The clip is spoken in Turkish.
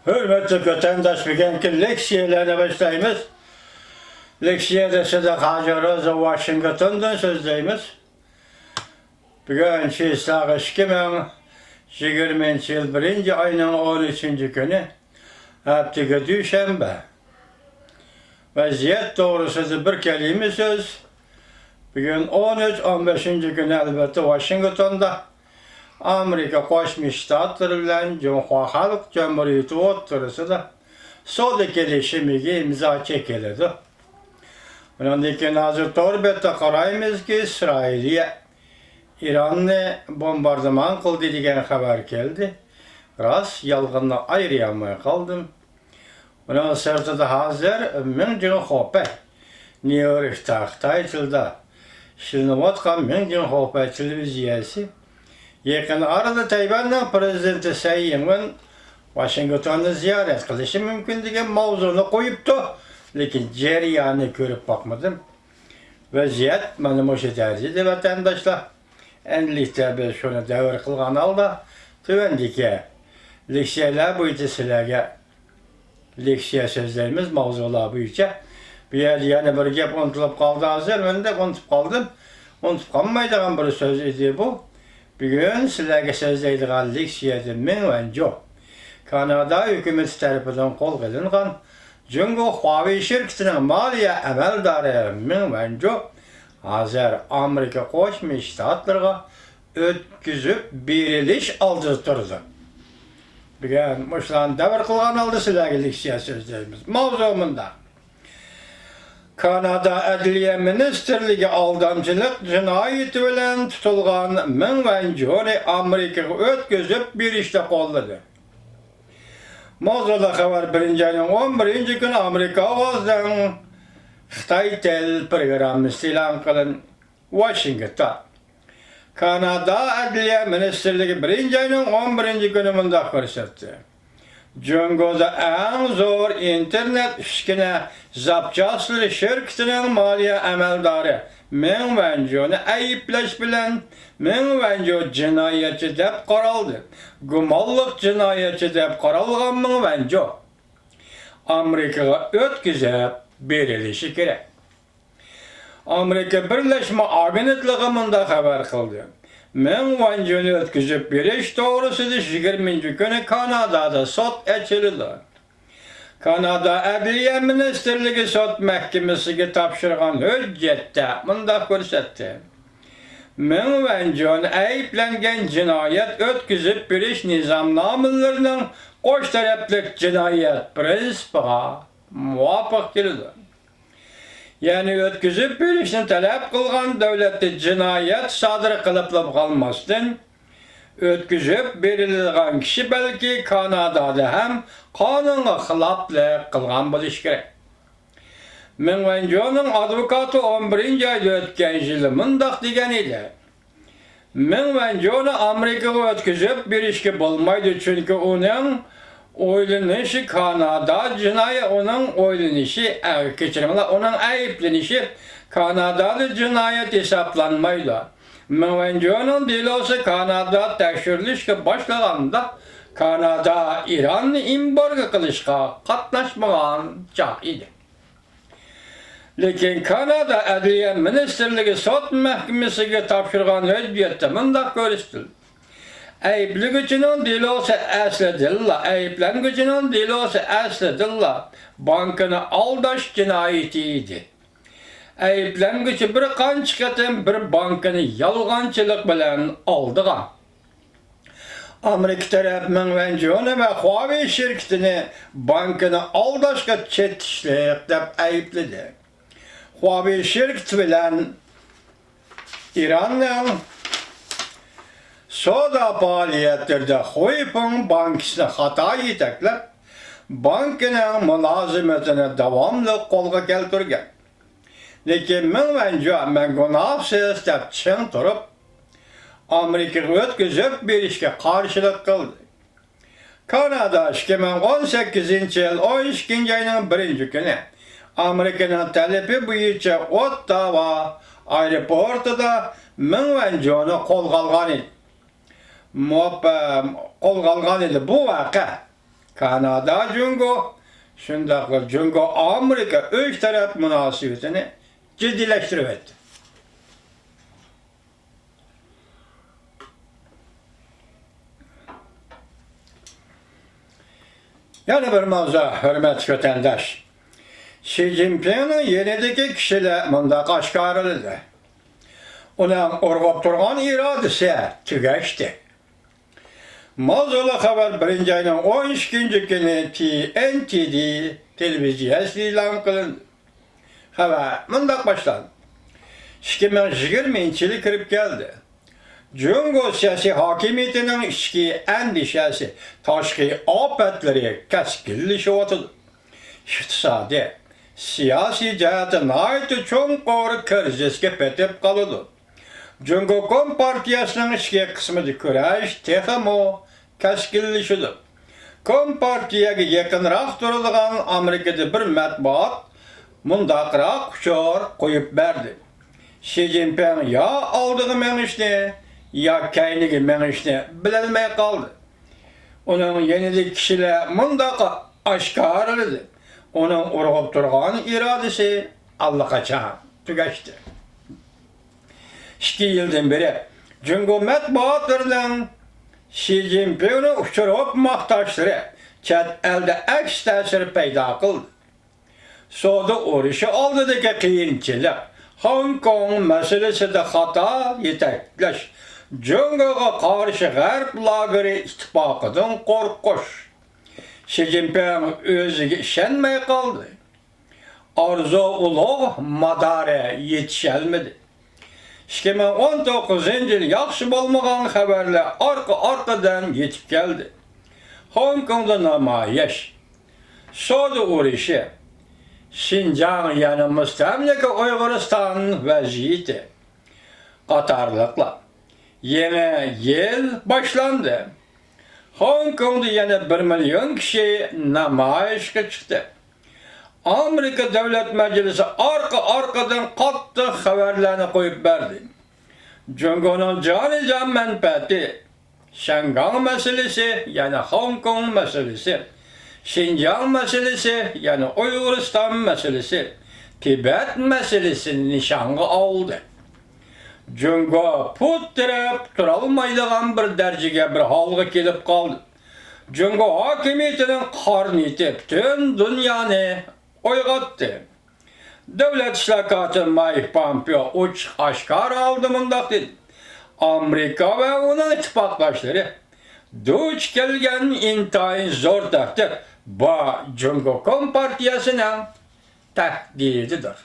Hürmetli vatandaş bugünkü leksiyelerine başlayımız. Leksiyede Sıdık Hacı Roza Washington'dan sözdeyimiz. Bugün Şiislağ 2020 yıl 1. ayının 13. günü haftaga Düşenbe. Vaziyet doğrusu bir kelime söz. Bugün 13-15. günü elbette Washington'da Amerika Koşmuş Ştatları bilen Cumhuriyet Halk Cumhuriyeti oturusida soda kelişimiga imzo çekildi. Bundan keyin hozir to'rbetta qaraymiz ki İsrail'e İran'ı bombardıman qildi degan xabar keldi. Rost yolg'onni ayırmay qoldim. Bunun sirtida hozir ming jin xo'pa New York'ta Xitoy tilida ishlanayotgan ming jin xo'pa televiziyasi yaqin arada Tayvan'dan prezidenti Tsai Ing-wen Washington'u ziyaret qilishi mumkin degan mavzuni qo'yibdi. Lekin jarayonni ko'rib bakmadım. Vaziyat mana o'sha darajada vatandaşlar. Endilikda biz shuni davr qilgan holda tuvandagi leksiyalar bo'yicha sizlarga leksiya so'zlaymiz mavzular bo'yicha. Bu yerda yana bir gap unutilib qoldi hozir. Men de unutib qoldim. Unutib qolmaydigan bir so'z edi bu. Bugun sizlarga so'zlaydigan leksiyada men va Jo Kanada hukumati tarafidan qo'l qilingan Jungo Huawei şirketinin maliye əməldarı Ming Wanzhou hozir Amerika Qo'shma Shtatlarga o'tkazib berilish oldida turdi. Bugun mushlarni davr qilgan holda sizlarga leksiya so'zlaymiz. Mavzu bunda. Kanada Adliya Ministerligi aldamchilik jinoyati bilan tutilgan Ming Wanzhouni Amerikaga o'tkazib berishda qo'lladi. Mavzuda xabar 1. ayning 11. günü Amerika ovozdan Xitoy tel programmasi e'lon qilindi. Washington. Kanada Adliya Ministerligi 1. ayning 11. günü mundaq ko'rsatdi. Jungoda eng zo'r internet ishkina zapchastlar shirkatining moliya amaldori Ming Wanzhouni ayblash bilan Ming Wanzhou jinoyatchi deb qaraldi. Gumonliq jinoyatchi deb qaralgan Ming Wanzhou Amerikaga o'tkazib berilishi kerak. Amerika Birlashma Agentligi munda xabar qildi. Ming Wanzhouni o'tkazib berish to'g'risida 20. kuni Kanadada sud ochildi. Kanada Adliya Ministerligi sud mahkamasiga topshirgan hujjatda munda ko'rsatdi. Ming Wanzhouni ayblangan jinoyat o'tkazib berish nizomnomalarining qo'sh taraflik jinoyat prinsipiga muvofiq keladi. Ya'ni o'tkazib berishni talab qilgan davlatda jinoyat sodir qilib qolmasdan o'tkazib berilgan kishi balki Kanadada ham qonunga xiloflik qilgan bo'lishi kerak. Ming Wanzhouning advokati 11. ayda o'tgan yili mundaq degan edi. Ming Wanzhouni Amerikaga o'tkazib berishga bo'lmaydi chunki uning o'ylanishi Kanada jinoyat uning o'ylanishi kechiringlar uning ayblanishi Kanadada jinoyat hisoblanmaydi. Ming Wanzhouning delosi Kanada tekshirilishga boshlaganda Kanada İranni embargo qilishga qatnashmagan chaq edi. Lekin Kanada Adliya Ministerligi sud mahkamasiga topshirgan hujjatda mundaq ko'rsatildi. Ayblanguvchining delosi aslidilla, ayblanguvchining delosi aslidilla bankini aldash jinoyati edi. Ayblanguvchi bir qancha qatim bir bankini yolg'onchilik bilan oldigan. Amerika tarafı Ming Wanzhouni va Huawei shirkatini bankini aldashga chetishlik deb aybladi. Huawei şirketi bilan İran'ın soda faaliyetlerinde Huipeng bankasını xato yetaklab, bankining mulozimatini davomli qo'lga keltirgan. Lekin Ming Wanzhou men gunohsiz deb chin turib, Amerikaga o'tkazib berishga qarshilik qildi. Kanada 2018 yil 12. ayning 1. kuni Amerika'nın talebi bo'yicha Ottawa aeroportida Ming Wanzhouni qo'lga olgan edi. Bu voqea Kanada Cungo, şundaqlı Cungo Amerika öz taraf münasebetini ciddileştirip etti. Yani bir mavzu, hürmet kötendaş. Xi Jinping'in yenideki kişiler mundaq aşkarılıdır. Onun orgap turgan iradesi tügeçti. Mavzulu haber 1. ayının 12. günü TNT'de televizyası ilan kılındı. Haber mundaq başlandı. 2020 yılı kirip geldi. Cungo siyasi hakimiyetinin içki endişesi, taşki afetleri keskinleşiyordu. İktisadi, siyasi ciheti nayeti çok doğru krizisке petip kalıdı. Cungo Kompartiyasının içki kısmı küreş tehamo keskinleşiyordu. Kompartiyaga yakınrak durulgan Amerika'da bir matbuat mundaqrak uçur koyup verdi. Xi Jinping ya aldığı menişni ya keynigi menişni bililmey kaldı. Onun yenilik kişiler mundaq aşkarılıdı. Onun urgup turgan iradesi allakaçan tügeçti. 2 yıldan beri Cungo matbuatlarından Xi Jinping'ni uçurup maktaşları chet elde aks tesiri peyda kıldı. Soda uğraşı aldıdaki kıyınçılık, Hong Kong meselesi de hata yetekleş, Cungo'ya karşı Garp lageri ittifakıdan korkuş. Xi Jinping özüge işenmey kaldı. Arzu ulu madare yetişelmedi. 2019 yıl yaxşı bolmagan haberler arkadan yetip geldi. Hong Kong'da namayiş, soda uğraşı, Şincan yani müstemleke Uyguristan vaziyeti qatarlıqla yeni yıl başlandı. Hong Kong'da yine 1 milyon kişi namayişe çıktı. Amerika Devlet Meclisi arkadan katlı haberlerini koyup verdi. Cungo'nun can menfaati, Şengang meselesi yani Hong Kong meselesi, Şincan meselesi yani Uyguristan meselesi, Tibet meselesini nişanı aldı. Cungo puttirip turalmaydigan bir dercege bir halga kelip kaldı. Cungo hakimiyetinin karniti bütün dünyanı oygattı. Devlet işlakatı Mike Pompeo uç aşkar aldı mundaq dedi. Amerika ve onun ittifakdaşları duç kelgen intayın zor takdir bu Cungo Kompartiyasının tehdididir.